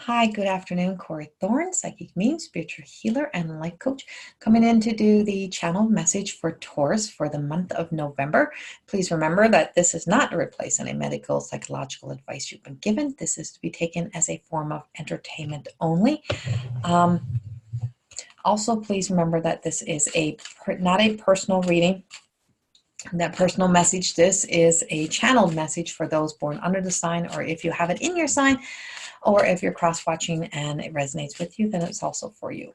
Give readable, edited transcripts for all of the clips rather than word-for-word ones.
Hi, good afternoon. Corey Thorne, psychic medium, spiritual healer, and life coach, coming in to do the channel message for Taurus for the month of November. Please remember that this is not to replace any medical, psychological advice you've been given. This is to be taken as a form of entertainment only. Also, please remember that this is not a personal reading. That personal message, this is a channeled message for those born under the sign, or if you have it in your sign, or if you're cross-watching and it resonates with you, then it's also for you.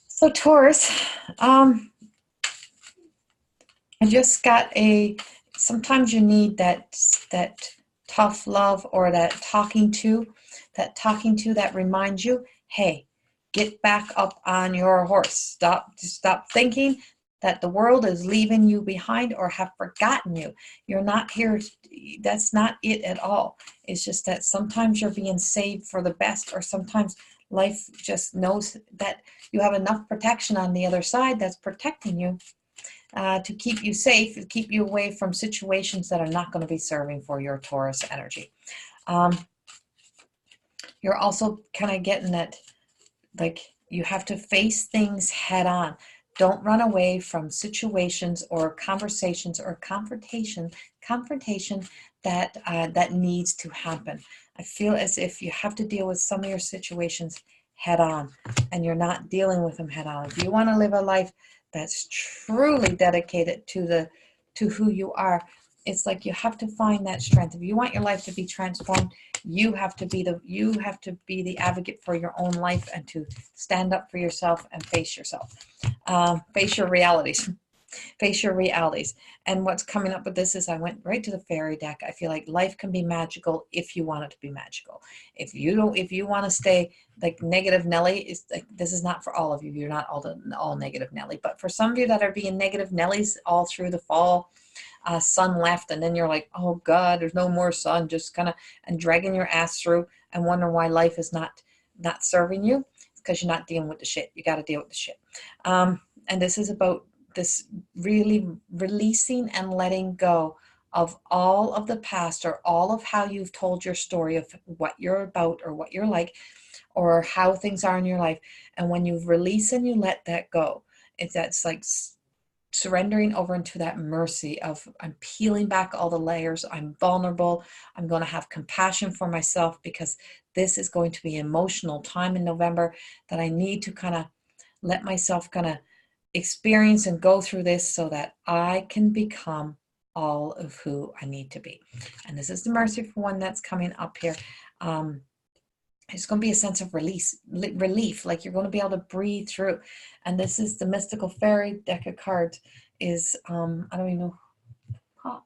So Taurus, I just got sometimes you need that tough love, or that talking to that reminds you, hey, get back up on your horse. Stop thinking that the world is leaving you behind or have forgotten you. You're not here. That's not it at all. It's just that sometimes you're being saved for the best, or sometimes life just knows that you have enough protection on the other side that's protecting you to keep you safe, to keep you away from situations that are not going to be serving for your Taurus energy. You're also kind of getting that, like, you have to face things head on. Don't run away from situations or conversations or confrontation that needs to happen. I feel as if you have to deal with some of your situations head on, and you're not dealing with them head on. If you want to live a life that's truly dedicated to who you are, it's like you have to find that strength. If you want your life to be transformed, you have to be the advocate for your own life, and to stand up for yourself and face yourself. Face your realities. Face your realities. And what's coming up with this is I went right to the fairy deck. I feel like life can be magical if you want it to be magical. If you want to stay like negative Nelly, it's like, this is not for all of you. You're not all negative Nelly. But for some of you that are being negative Nellies all through the fall, sun left, and then you're like, oh God, there's no more sun, just kind of, and dragging your ass through and wondering why life is not serving you. It's because you're not dealing with the shit. You got to deal with the shit. And this is about this really releasing and letting go of all of the past, or all of how you've told your story of what you're about, or what you're like, or how things are in your life. And when you release and you let that go, that's like surrendering over into that mercy of, I'm peeling back all the layers. I'm vulnerable. I'm going to have compassion for myself, because this is going to be an emotional time in November that I need to kind of let myself kind of experience and go through this, so that I can become all of who I need to be. And this is the mercy for one that's coming up here. It's going to be a sense of relief, like you're going to be able to breathe through. And this is the mystical fairy deck of cards. Is I don't even know.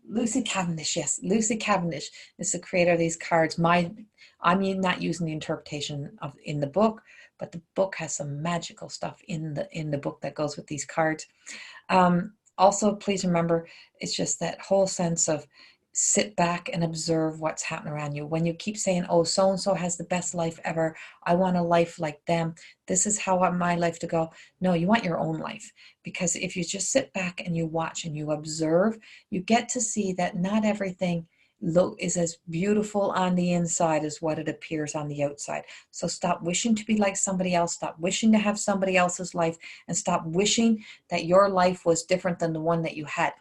Lucy Cavendish, yes, Lucy Cavendish is the creator of these cards. I'm not using the interpretation in the book, but the book has some magical stuff in the book that goes with these cards. Also, please remember, it's just that whole sense of sit back and observe what's happening around you. When you keep saying, oh, so-and-so has the best life ever, I want a life like them, this is how I want my life to go. No, you want your own life. Because if you just sit back and you watch and you observe, you get to see that not everything is as beautiful on the inside as what it appears on the outside. So stop wishing to be like somebody else. Stop wishing to have somebody else's life, and stop wishing that your life was different than the one that you had,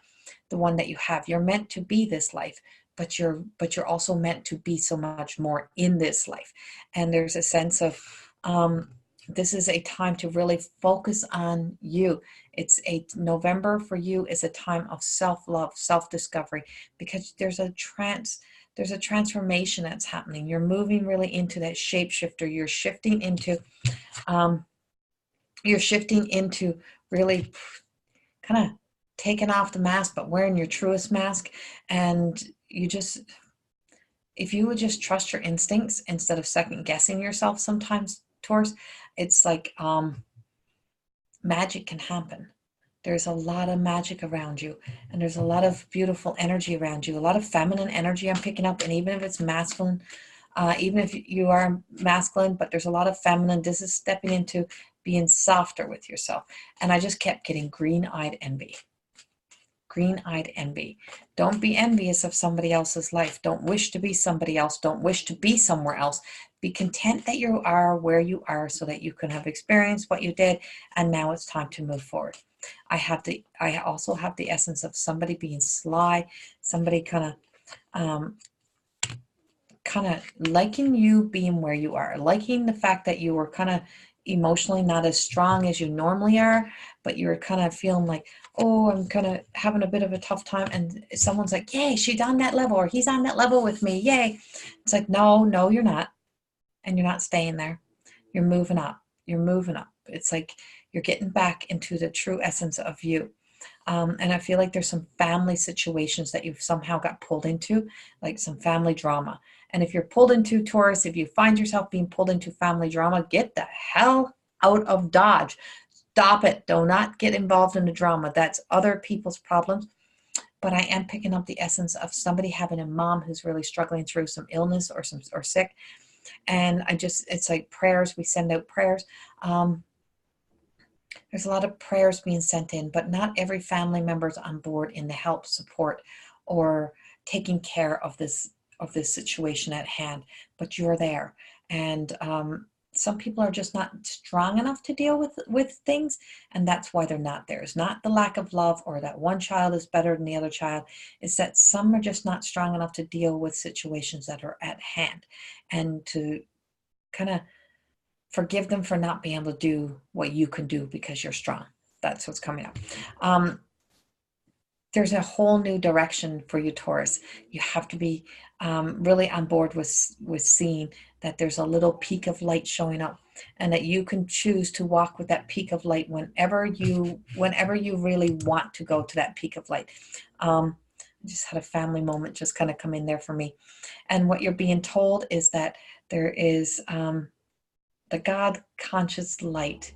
the one that you have. You're meant to be this life, but you're also meant to be so much more in this life. And there's a sense of this is a time to really focus on you. November for you is a time of self-love, self-discovery, because there's a transformation that's happening. You're moving really into that shapeshifter. You're shifting into really kind of taking off the mask, but wearing your truest mask. And if you would just trust your instincts instead of second guessing yourself sometimes, Taurus, it's like magic can happen. There's a lot of magic around you, and there's a lot of beautiful energy around you, a lot of feminine energy I'm picking up. And even if it's masculine, even if you are masculine, but there's a lot of feminine, this is stepping into being softer with yourself. And I just kept getting green-eyed envy. green-eyed envy. Don't be envious of somebody else's life. Don't wish to be somebody else. Don't wish to be somewhere else. Be content that you are where you are so that you can have experienced what you did, and now it's time to move forward. I also have the essence of somebody being sly, somebody kind of liking you being where you are, liking the fact that you were kind of emotionally not as strong as you normally are, but you're kind of feeling like, oh, I'm kind of having a bit of a tough time, and someone's like, yay, she's on that level, or he's on that level with me, yay. It's like, no, you're not. And you're not staying there. You're moving up. You're moving up. It's like you're getting back into the true essence of you. And I feel like there's some family situations that you've somehow got pulled into, like some family drama. And if you're pulled into, Taurus, if you find yourself being pulled into family drama, get the hell out of Dodge. Stop it. Do not get involved in the drama. That's other people's problems. But I am picking up the essence of somebody having a mom who's really struggling through some illness or sick. And it's like prayers. We send out prayers. There's a lot of prayers being sent in, but not every family member is on board in the help, support, or taking care of this situation at hand. But you're there, and some people are just not strong enough to deal with things, and that's why they're not there. It's not the lack of love or that one child is better than the other child. It's that some are just not strong enough to deal with situations that are at hand, and to kind of forgive them for not being able to do what you can do because you're strong. That's what's coming up. There's a whole new direction for you, Taurus. You have to be really on board with seeing that there's a little peak of light showing up, and that you can choose to walk with that peak of light whenever you really want to go to that peak of light. I just had a family moment just kind of come in there for me. And what you're being told is that there is the God conscious light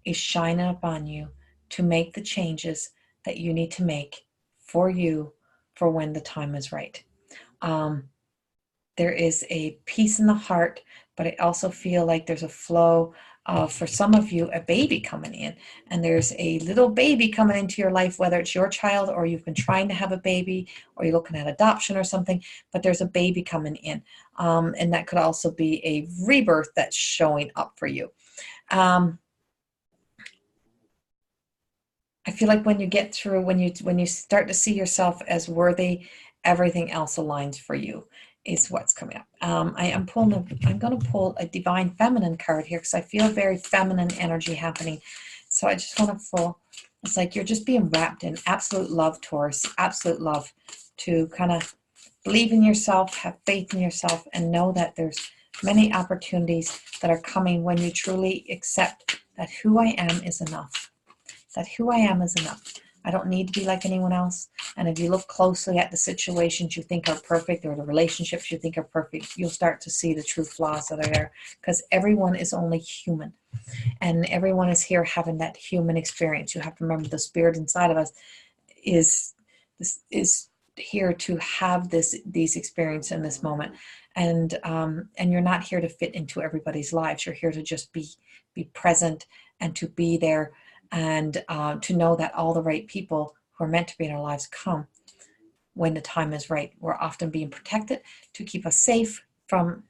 is shining upon you to make the changes that you need to make for you for when the time is right. There is a peace in the heart, but I also feel like there's a flow of, for some of you, a baby coming in. And there's a little baby coming into your life, whether it's your child or you've been trying to have a baby or you're looking at adoption or something, but there's a baby coming in. And that could also be a rebirth that's showing up for you. I feel like when you get through, when you start to see yourself as worthy, everything else aligns for you, is what's coming up. I'm going to pull a divine feminine card here because I feel very feminine energy happening. So I just want to pull, it's like you're just being wrapped in absolute love, Taurus, absolute love, to kind of believe in yourself, have faith in yourself, and know that there's many opportunities that are coming when you truly accept that who I am is enough. That who I am is enough. I don't need to be like anyone else. And if you look closely at the situations you think are perfect, or the relationships you think are perfect, you'll start to see the true flaws that are there, because everyone is only human, and everyone is here having that human experience. You have to remember the spirit inside of us is here to have these experiences in this moment, and you're not here to fit into everybody's lives. You're here to just be present and to be there, and to know that all the right people who are meant to be in our lives come when the time is right. We're often being protected to keep us safe from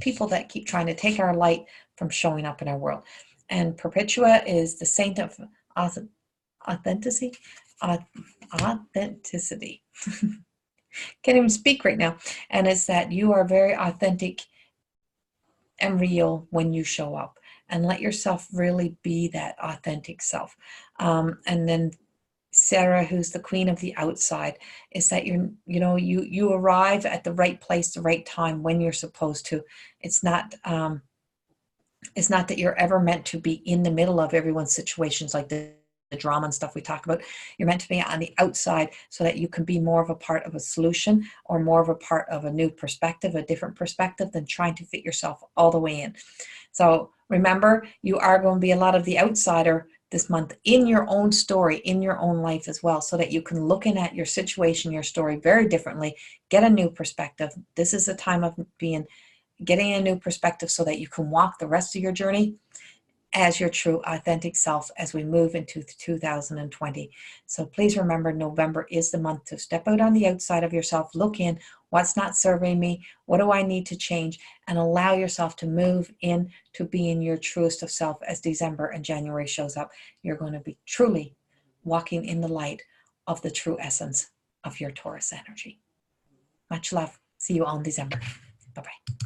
people that keep trying to take our light from showing up in our world. And Perpetua is the saint of authenticity. Authenticity. Can't even speak right now. And it's that you are very authentic and real when you show up. And let yourself really be that authentic self. And then Sarah, who's the queen of the outside, is that you arrive at the right place, the right time, when you're supposed to. It's not that you're ever meant to be in the middle of everyone's situations, like the drama and stuff we talk about. You're meant to be on the outside so that you can be more of a part of a solution, or more of a part of a new perspective, a different perspective, than trying to fit yourself all the way in. So remember, you are going to be a lot of the outsider this month in your own story, in your own life as well, so that you can look in at your situation, your story very differently, get a new perspective. This is a time of getting a new perspective so that you can walk the rest of your journey as your true authentic self as we move into 2020. So please remember, November is the month to step out on the outside of yourself, look in, what's not serving me, what do I need to change, and allow yourself to move in to being your truest of self as December and January shows up. You're going to be truly walking in the light of the true essence of your Taurus energy. Much love. See you all in December. Bye-bye.